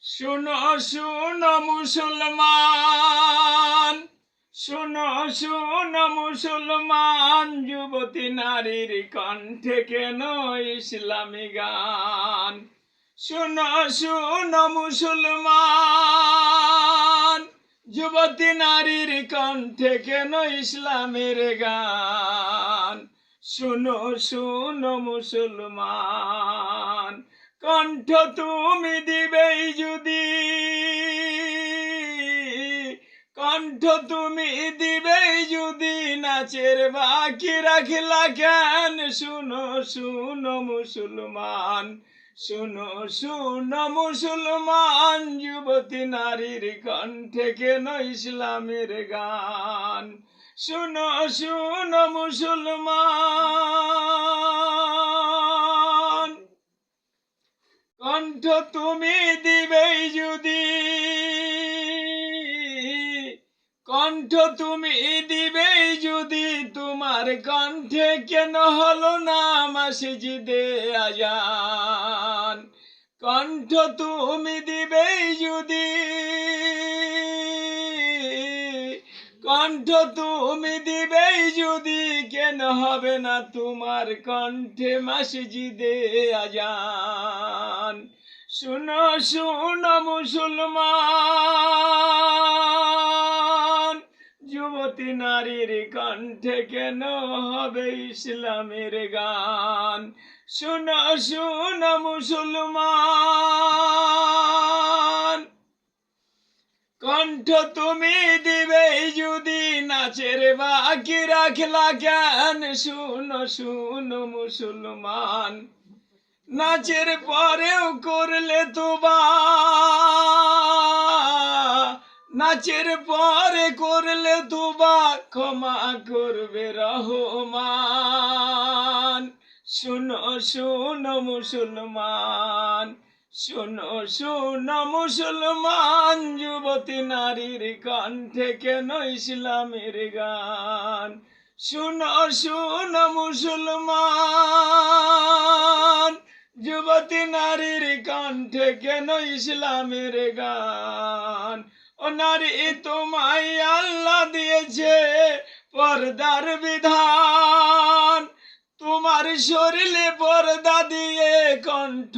শুনো শুনো মুসলমান, শুনো শুনো মুসলমান, যুবতী নারীর কণ্ঠে কেন ইসলামী গান? শুনো শুনো মুসলমান, যুবতী নারীর কণ্ঠে কেন ইসলামের গান? শুনো শুনো মুসলমান, কণ্ঠ তুমি দিবেই যদি, কণ্ঠ তুমি দিবেই যদি, নাচের বাকি রাখিলা কেন? শুনো শুনো মুসলমান, শুনো শুনো মুসলমান, যুবতী নারীর কণ্ঠে কেন ইসলামের গান? শুনো শুনো মুসলমান, কণ্ঠ তুমি দিবেই যদি, কণ্ঠ তুমি দিবেই যদি, তোমার কণ্ঠে কেন হলো না মসজিদে আজান? কণ্ঠ তুমি দিবেই যদি, কণ্ঠ তুমি দিবেই যদি, কেন হবে না তোমার কণ্ঠে মসজিদে আজান? শুনো শুনো মুসলমান, যুবতী নারীর কণ্ঠে কেন হবে ইসলামের গান? শুনো শুনো মুসলমান, কণ্ঠ তুমি দিবেই যদি, নাচের বাকি রাখলা কেন? শুনো শুনো মুসলমান, নাচের পরেও করলে তোবা, নাচের পরে করলে তোবা, ক্ষমা করবে রহমান। শুনো শুনো মুসলমান, শুনো শুনো মুসলমান, যুবতী নারীর কণ্ঠে কেন ইসলামের গান? শুনো শুনো মুসলমান, যুবতী নারীর কণ্ঠে কেন ইসলামের গান? ও নারী, তোমায় আল্লাহ দিয়েছে পর্দার বিধান, তোমার শরীরে পর্দা দিয়ে কণ্ঠ